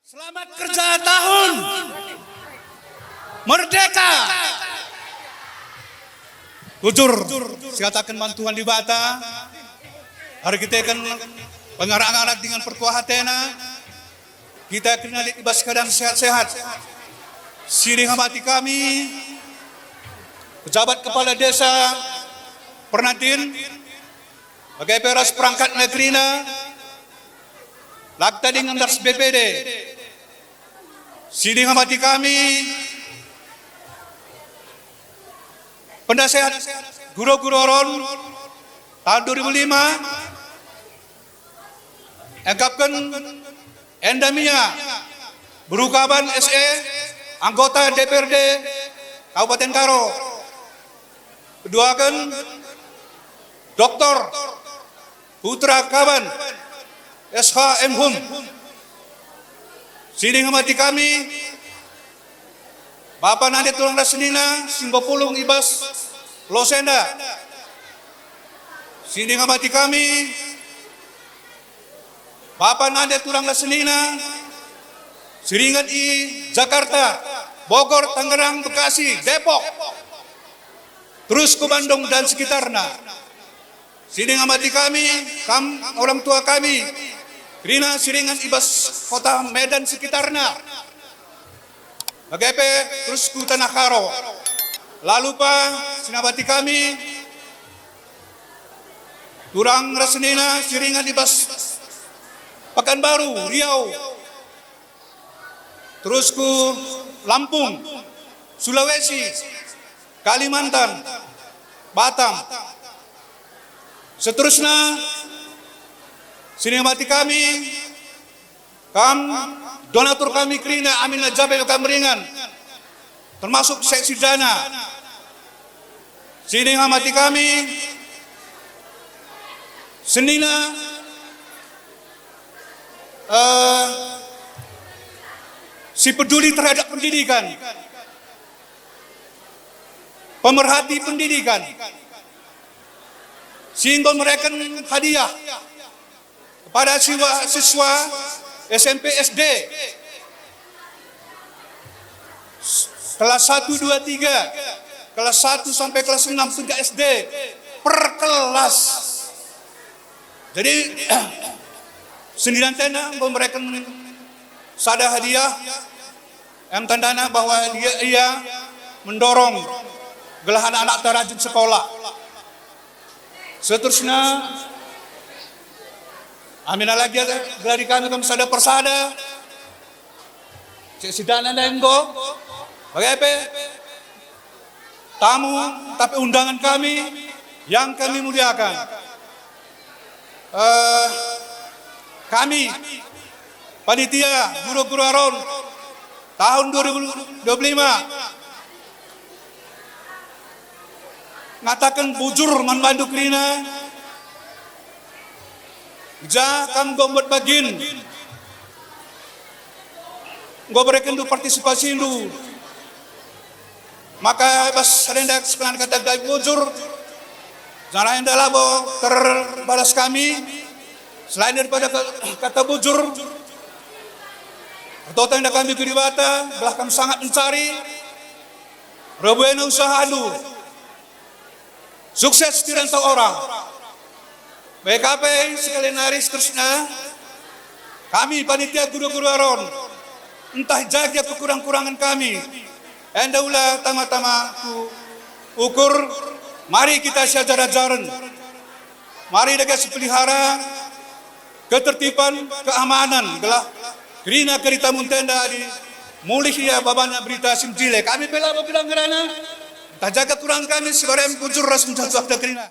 Selamat kerja tahun Merdeka. Jujur, sikatakan bantuan di bata. Hari kita kan pengarang-arang dengan pertua hatena. Kita kena ibas keadaan sehat-sehat. Sini hamati kami, pejabat kepala desa Pernatin, bagai peras perangkat negrina, lakta dengan dars BPD. Sini hamati kami, pendasehat guru-guru oron tahun 2005, engkapkan endamia berukaban SE anggota DPRD Kabupaten Karo. Keduakan Dr. Putra Kaban SH Hum. Sini hamati kami, Bapak Nade Tulang Rasenina, Simbopulung Ibas Losenda. Sini hamati kami, Bapak Nade Tulang Rasenina, Siringan I Jakarta, Bogor, Tangerang, Bekasi, Depok, terus ke Bandung dan sekitarnya. Sini hamati kami, orang tua kami, Rina Siringan Ibas Kota Medan sekitarnya. BGP terus ke Tanah Karo. Lalu Pak, sinabati kami, Turang Rasenina Siringan Ibas Pekanbaru, Riau. Terus ke Lampung, Sulawesi, Kalimantan, Batam. Seterusnya, sini mati kami, donatur kami Krina Aminah Jabel Kameringan, termasuk seksi dana. Sini mati kami, Senina, si peduli terhadap pendidikan, pemerhati pendidikan, sehingga mereka hadiah kepada siswa SMP SD kelas 1, 2, 3, kelas 1 sampai kelas 6 3 SD per kelas. Jadi sendirian tenda memberikan sada hadiah yang tandana bahwa ia mendorong gelahan anak terajin sekolah. Seterusnya Aminah lagi dari kami sada persada. Sidana nenggo bagaimana tamu tapi undangan kami yang kami muliakan. Kami panitia guru-guru aron tahun 2025 ngatakan bujur manbandu Krina ja kam gombot bagin go berikan du partisipasi du maka pas rendak sekarang kata gai bujur jangan yang dalabo terbalas kami selain daripada kata bujur atau tanda kami keribata belah kami sangat mencari rebuena usaha du sukses dirantau orang. BKP sekalian haris terusnya kami panitia guru-guru aron entah jaga kekurang-kurangan kami endaulah tama-tama ukur mari kita sejajar-jaran mari daga sepelihara ketertiban keamanan gelah Krina kerita muntenda di mulih ya babana berita simjile kami bela bilang gerana tak jaga kurang kami sebarang bujur ras menjatuh ada Krina.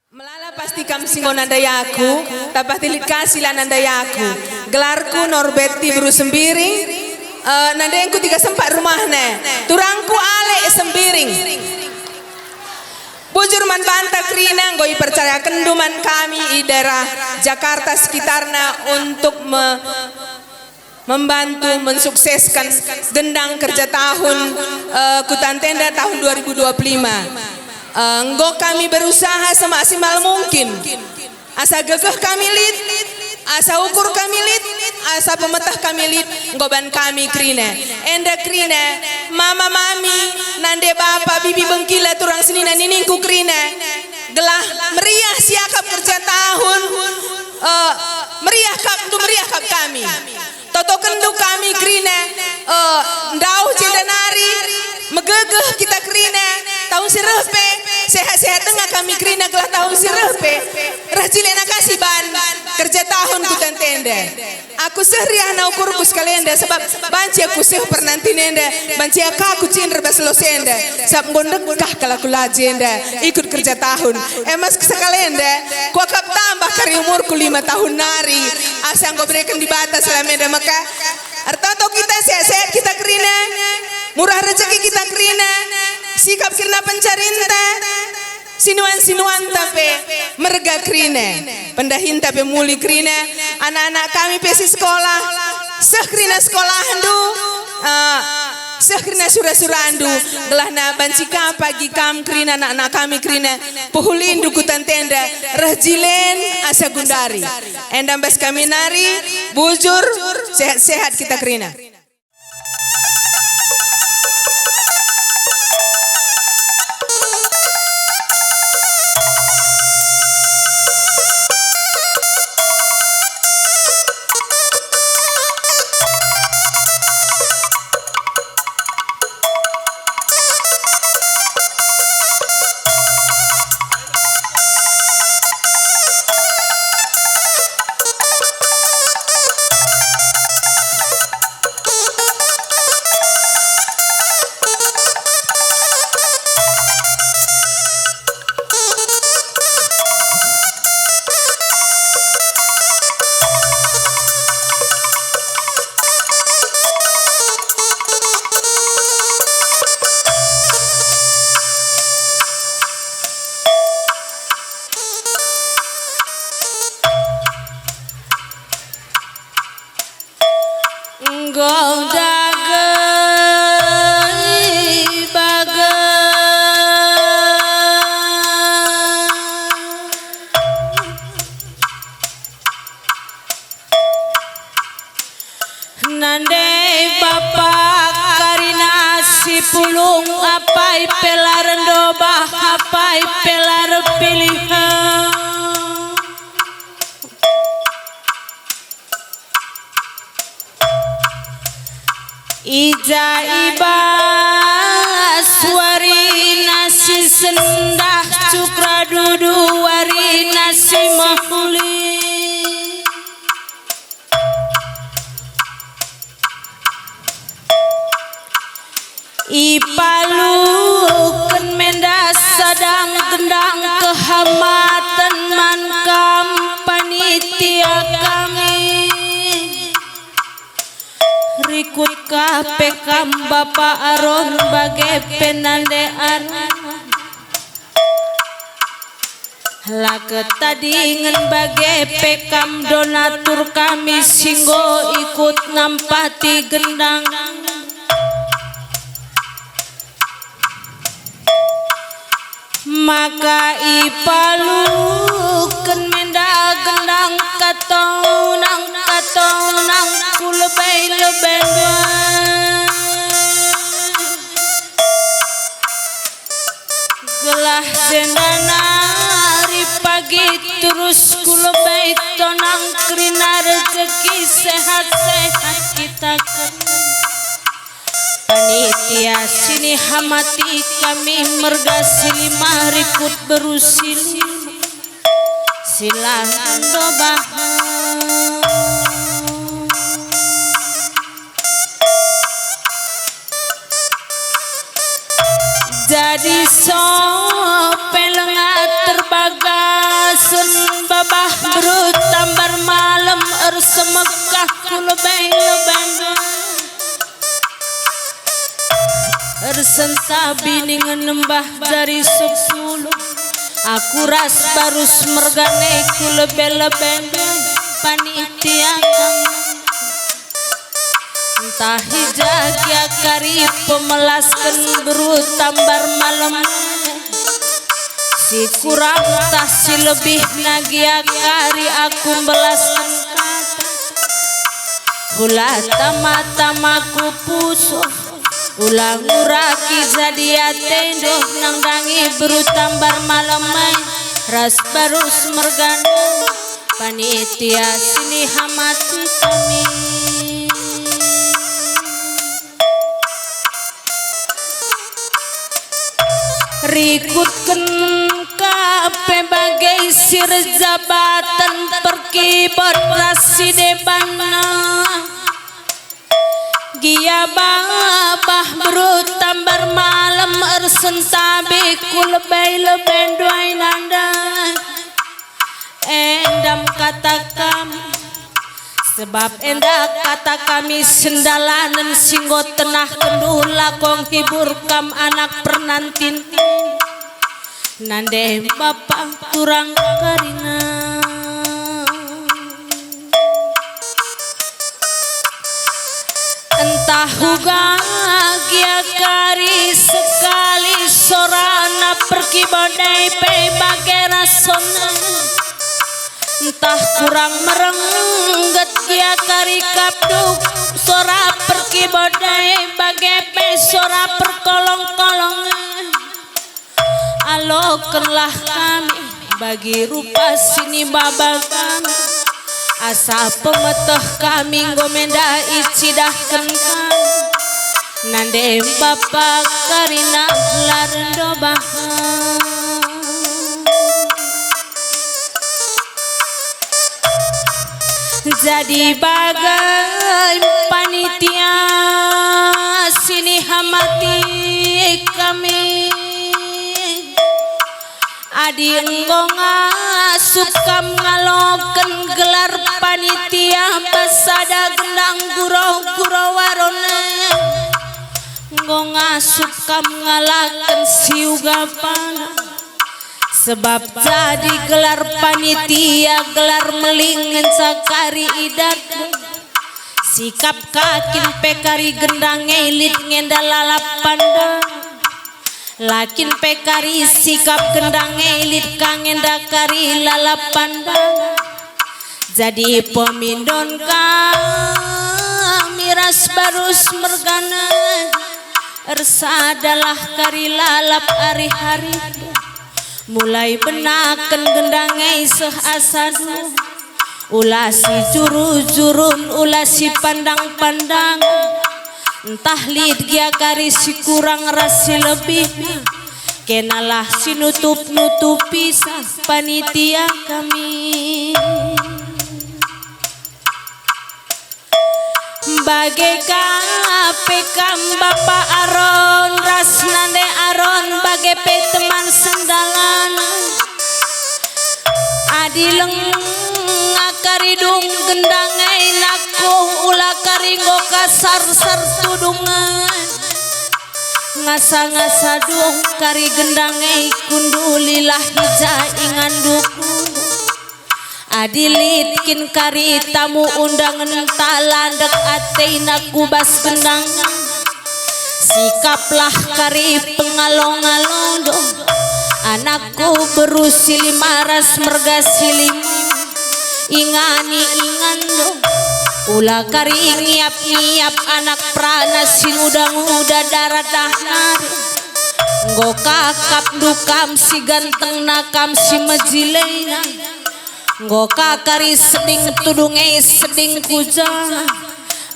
Melala pasti kam singo nandayaku, tapah tilit kasilah nandayaku. Gelarku Norberti Bru Sembiring, nandayangku 3 sempat rumahnya. Turangku Ale Sembiring. Bujur man banta Krina, goi percaya kenduman kami di daerah Jakarta sekitarnya untuk membantu mensukseskan gendang kerja tahun Kutan Tenda tahun 2025. Enggo kami berusaha semaksimal mungkin. Asa gegeh kami lid, asa ukur kami lid, asa pemetah kami lit ngoban kami krine enda krine mama mami nande bapa bibi bengkila turang senina niningku krine gelah meriah siakap kerja tahun meriah kap kami toto kendu kami krine ndau cinta nari megegeh kita krine tahun sirepe sehat-sehat tengah kami krina gelah tahun sirepe rajilena kasih ban kerja tahun ku tende aku sehriah na ukurku sekalenda sebab banci aku seh pernanti nenda banci aku cinra baslo senda sab ngondekah kala kula jenda ikut kerja tahun emas sekalenda ku akap tambah kari umurku 5 tahun nari asa nggo berikan di batas selamenda maka artato kita sehat-sehat kita krina murah rezeki kita krina sikap kirna pencarinta sinuan tapi merga krine pendahin tapi muli krine anak-anak kami pesi sekolah sekrina sekolah andu sekrina sura-surandu gelah na bancika pagi kam krina anak-anak kami krina puhulin dukutan tenda rajilin asa gundari endam bas kami nari bujur sehat-sehat kita krina. Nandai bapak karina si pulung apai pelar dobah apai pelar pilihan ija iba suari nasi sendah cukra dudu wari nasi mahuli ipaluken mendas sadang gendang kehamatan mankam panitia kami rikut kapekam bapak aron bagai penandean laket tadi ngen bagai pekam donatur kami singgo ikut nampati gendang maka ipaluken menda gendang katonang ku lebay gelah sendana hari pagi terus ku lebay tonang krina rezeki sehat-sehat kita panitia sini hamati kami mergasi 5 rikut berusil silang dobah jadi sopelengah terbagasen babah berut tambar malam ersemekah kulebeng-lebeng ersenta biningan nembah dari 10 aku ras barus mergane kulebeng-lebeng panitia kami entah hijagya kari pemelaskan berut tambar malam si kurang tah si lebih nagia kari aku belaskan kata Kula tama-tama ku puso ulang uraki jadi atendo nangdangi berutambar malamai ras barus mergana panitia sini hamati kami rikutkan kape bagai sir jabatan perkibat rasi debana Gia babah berutambar malam ersentabe kulebay-lebay duay nanda endam kata kami sebab endak kata kami sendalanan singgo tenah kenduh lakong hibur kam anak pernantin nande bapak turang karina entah huga gia kari sekali sorana pergi bodai pe bagai rasona entah kurang merengget gia kari kapduk sora pergi bodai bagai pe sora perkolong-kolong alokenlah kami bagi rupa sini babak kami asa pemeteh kami gomenda icidahkan kami nande bapak karina larendo bahan jadi bagai panitia sini hamati kami adi enggong asup kam ngaloken gelar panitia pasada gendang gurau-gurau warona enggong asup kam ngalaken siuga pana sebab jadi gelar panitia gelar melingin sakari idat sikap kakin pekari gendang elit ngendalalap pandang lakin pekari sikap gendang elit kangen dakari lalap pandang jadi pemindon kami ras barus mergana ersadalah kari lalap hari-hari mulai benaken gendang sehasadu ulah si juru-jurun ulah si pandang-pandang entah lid gia kari si kurang rasi lebih kenalah si nutup-nutupi sah panitia kami bagai kapekam Bapak Aron rasnande Aron bagai pe teman sendalan adileng ngakaridung gendangai naku ulah karinggo kasar-sar tudungan ngasa-ngasa dung kari gendangai kundulilah hija ingan dukun adilitkin kari tamu undangan talandek ateina kubas gendang sikaplah kari pengalong-along anakku berusi 5 ras merga silima ingani ingan ulah kari ngiap-ngiap anak prana sing udah darah dahnar nggo kakap dukam si ganteng nakam si mejilena nggo kakari seding tudunge seding kujang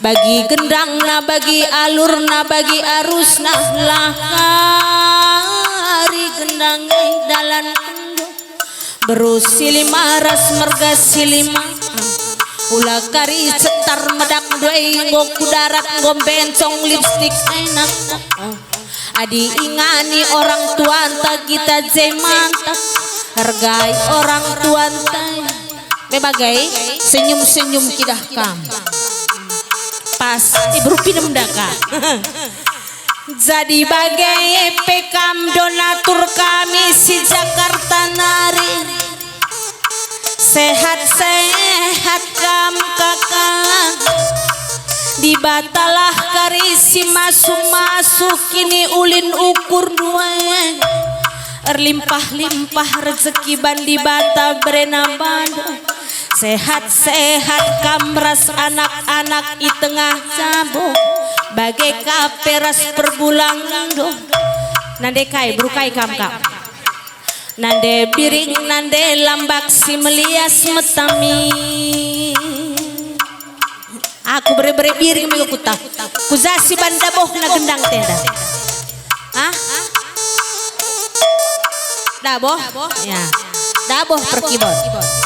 bagi gendang na bagi alur na bagi arus na lahari gendang dalan berusi 5 ras merga silima ulah kari cetar medak duai nggo kudarat nggo bencong lipstik enak adi ingani orang tuanta kita mantap hargai orang tuanta bebagai senyum-senyum kidah kam pas ibu pinem daka jadi bagai pekam donatur kami si Jakarta nari sehat-sehat kam kakak dibatalah karisi masuk-masuk kini ulin ukur dua erlimpah-limpah rezeki bandi bata berena banda Sehat-sehat kamras anak-anak di tengah cabuk bagai kaperas perbulang doh. Nande kai brukai kam. Nande biring nande lambak si melias metami. Aku bere-bere biring mego kuta. Kuzasi banda boh na gendang tenda. Ah? Daboh? Ya. Daboh perkibon.